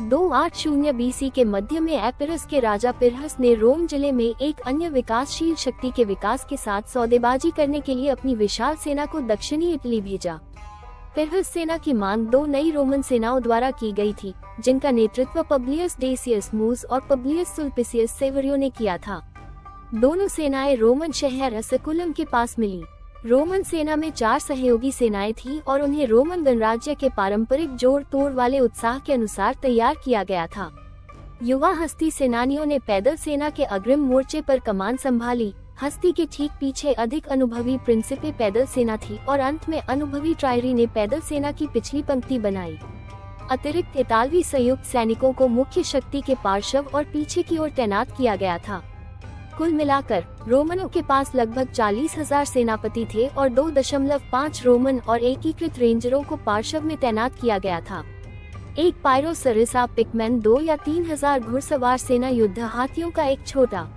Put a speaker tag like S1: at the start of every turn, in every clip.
S1: 280 BC के मध्य में Epirus के राजा पिरहस ने रोम जिले में एक अन्य विकासशील शक्ति के विकास के साथ सौदेबाजी करने के लिए अपनी विशाल सेना को दक्षिणी इटली भेजा। पिरहस सेना की मांग 2 नई रोमन सेनाओं द्वारा की गई थी, जिनका नेतृत्व पब्लियस डेसियस मूस और पब्लियस सुल्पिसियस सेवरियो ने किया था। दोनों सेनाएं रोमन शहर एस्कुलम के पास मिली। रोमन सेना में 4 सहयोगी सेनाएं थी और उन्हें रोमन गणराज्य के पारंपरिक जोड़ तोड़ वाले उत्साह के अनुसार तैयार किया गया था। युवा हस्ती सेनानियों ने पैदल सेना के अग्रिम मोर्चे पर कमान संभाली। हस्ती के ठीक पीछे अधिक अनुभवी प्रिंसिपे पैदल सेना थी और अंत में अनुभवी ट्रायरी ने पैदल सेना की पिछली पंक्ति बनाई। अतिरिक्त इतालवी संयुक्त सैनिकों को मुख्य शक्ति के पार्श्व और पीछे की ओर तैनात किया गया था। कुल मिलाकर रोमनों के पास लगभग 40,000 सेनापति थे और 2.5 रोमन और एकीकृत रेंजरों को पार्श्व में तैनात किया गया था। एक पायरो सरिसा पिकमैन 2 या 3,000 घुड़सवार सेना युद्ध हाथियों का एक छोटा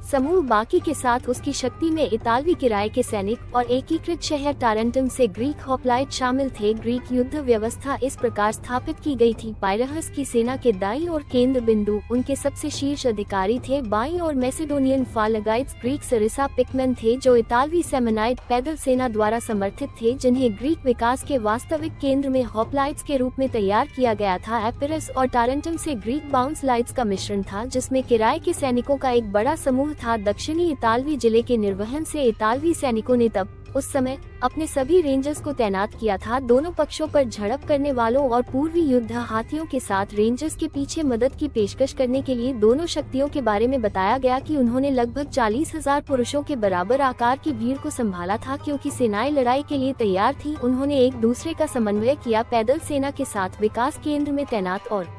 S1: समूह बाकी के साथ उसकी शक्ति में इतालवी किराए के सैनिक और एकीकृत शहर टारेंटम से ग्रीक होप्लाइट शामिल थे। ग्रीक युद्ध व्यवस्था इस प्रकार स्थापित की गई थी। पायरहस की सेना के दाईं ओर केंद्र बिंदु उनके सबसे शीर्ष अधिकारी थे। बाईं ओर मैसेडोनियन फालगाइट्स ग्रीक सरिसा पिकमैन थे, जो इतालवी सेमेनाइट पैदल सेना द्वारा समर्थित थे, जिन्हें ग्रीक विकास के वास्तविक केंद्र में होप्लाइट्स के रूप में तैयार किया गया था। एपिरस और टारेंटम से ग्रीक बाउंसलाइट्स का मिश्रण था, जिसमें किराए के सैनिकों का एक बड़ा समूह था। दक्षिणी इतालवी जिले के निर्वहन से इतालवी सैनिकों ने तब उस समय अपने सभी रेंजर्स को तैनात किया था। दोनों पक्षों पर झड़प करने वालों और पूर्वी युद्ध हाथियों के साथ रेंजर्स के पीछे मदद की पेशकश करने के लिए दोनों शक्तियों के बारे में बताया गया कि उन्होंने लगभग 40,000 पुरुषों के बराबर आकार की भीड़ को संभाला था। क्योंकि सेनाएं लड़ाई के लिए तैयार थी, उन्होंने एक दूसरे का समन्वय किया। पैदल सेना के साथ विकास केंद्र में तैनात और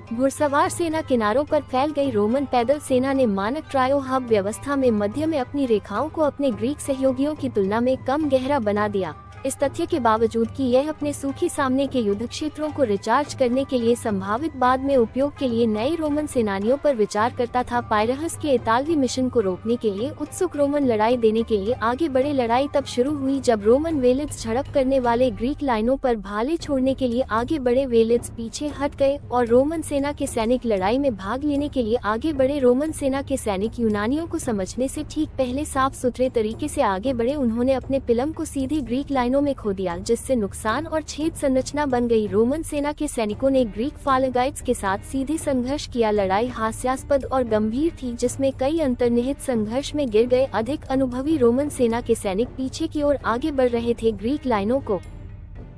S1: घुड़सवार सेना किनारों पर फैल गई। रोमन पैदल सेना ने मानक ट्रायो हब व्यवस्था में मध्य में अपनी रेखाओं को अपने ग्रीक सहयोगियों की तुलना में कम गहरा बना दिया। इस तथ्य के बावजूद कि यह अपने सूखी सामने के युद्ध क्षेत्रों को रिचार्ज करने के लिए संभावित बाद में उपयोग के लिए नए रोमन सेनानियों पर विचार करता था। पायरहस के इतालवी मिशन को रोकने के लिए उत्सुक रोमन लड़ाई देने के लिए आगे बढ़े। लड़ाई तब शुरू हुई जब रोमन वेलिड्स झड़प करने वाले ग्रीक लाइनों पर भाले छोड़ने के लिए आगे बढ़े। वेलिड्स पीछे हट गए और रोमन सेना के सैनिक लड़ाई में भाग लेने के लिए आगे बढ़े। रोमन सेना के सैनिक यूनानियों को समझने से ठीक पहले साफ सुथरे तरीके से आगे बढ़े। उन्होंने अपने पिलम को सीधी ग्रीक लाइनों में खो दिया, जिससे नुकसान और छेद संरचना बन गई। रोमन सेना के सैनिकों ने ग्रीक फालगाइट्स के साथ सीधे संघर्ष किया। लड़ाई हास्यास्पद और गंभीर थी, जिसमें कई अंतर्निहित संघर्ष में गिर गए। अधिक अनुभवी रोमन सेना के सैनिक पीछे की ओर आगे बढ़ रहे थे, ग्रीक लाइनों को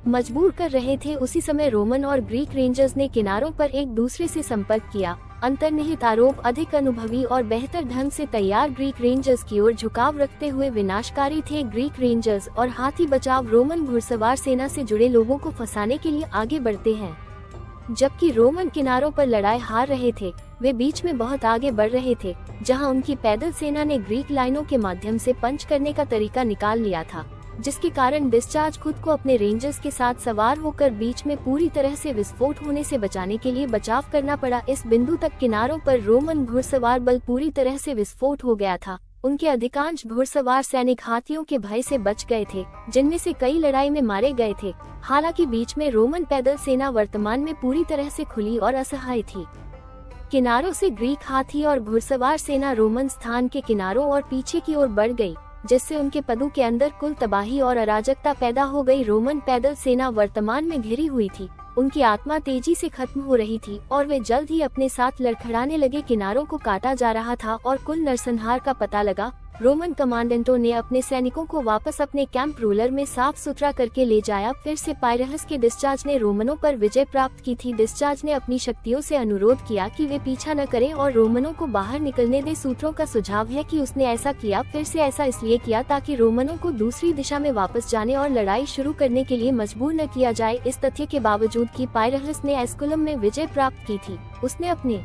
S1: मजबूर कर रहे थे। उसी समय रोमन और ग्रीक रेंजर्स ने किनारों पर एक दूसरे से संपर्क किया। अंतर्निहित आरोप अधिक अनुभवी और बेहतर ढंग से तैयार ग्रीक रेंजर्स की ओर झुकाव रखते हुए विनाशकारी थे। ग्रीक रेंजर्स और हाथी बचाव रोमन घुड़सवार सेना से जुड़े लोगों को फंसाने के लिए आगे बढ़ते हैं, जबकि रोमन किनारों पर लड़ाई हार रहे थे, वे बीच में बहुत आगे बढ़ रहे थे, जहां उनकी पैदल सेना ने ग्रीक लाइनों के माध्यम से पंच करने का तरीका निकाल लिया था, जिसके कारण डिस्चार्ज खुद को अपने रेंजर्स के साथ सवार होकर बीच में पूरी तरह से विस्फोट होने से बचाने के लिए बचाव करना पड़ा। इस बिंदु तक किनारों पर रोमन घुड़सवार बल पूरी तरह से विस्फोट हो गया था। उनके अधिकांश घुड़सवार सैनिक हाथियों के भय से बच गए थे, जिनमें से कई लड़ाई में मारे गए थे। हालांकि बीच में रोमन पैदल सेना वर्तमान में पूरी तरह से खुली और असहाय थी। किनारों से ग्रीक हाथी और घुड़सवार सेना रोमन स्थान के किनारों और पीछे की ओर बढ़ गई, जिससे उनके पदों के अंदर कुल तबाही और अराजकता पैदा हो गई। रोमन पैदल सेना वर्तमान में घिरी हुई थी, उनकी आत्मा तेजी से खत्म हो रही थी और वे जल्द ही अपने साथ लड़खड़ाने लगे। किनारों को काटा जा रहा था और कुल नरसंहार का पता लगा। रोमन कमांडेंटों ने अपने सैनिकों को वापस अपने कैंप रूलर में साफ सुथरा करके ले जाया। फिर से पायरहस के डिस्चार्ज ने रोमनों पर विजय प्राप्त की थी। डिस्चार्ज ने अपनी शक्तियों से अनुरोध किया कि वे पीछा न करें और रोमनों को बाहर निकलने दे। सूत्रों का सुझाव है कि उसने ऐसा किया, फिर से ऐसा इसलिए किया ताकि रोमनों को दूसरी दिशा में वापस जाने और लड़ाई शुरू करने के लिए मजबूर न किया जाए। इस तथ्य के बावजूद कि पायरहस ने एस्कुलम में विजय प्राप्त की थी, उसने अपने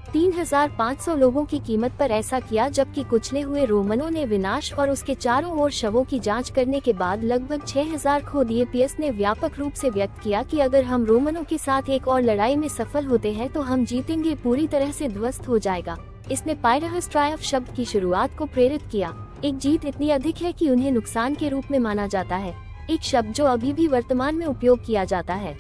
S1: 3,500 लोगों की कीमत पर ऐसा किया, जबकि कुचले हुए रोमनों ने विनाश और उसके चारों ओर शवों की जांच करने के बाद लगभग 6,000 खो दिए। पियस ने व्यापक रूप से व्यक्त किया कि अगर हम रोमनों के साथ एक और लड़ाई में सफल होते हैं तो हम जीतेंगे, पूरी तरह से ध्वस्त हो जाएगा। इसने पायरहस ट्रायम्फ शब्द की शुरुआत को प्रेरित किया। एक जीत इतनी अधिक है कि उन्हें नुकसान के रूप में माना जाता है, एक शब्द जो अभी भी वर्तमान में उपयोग किया जाता है।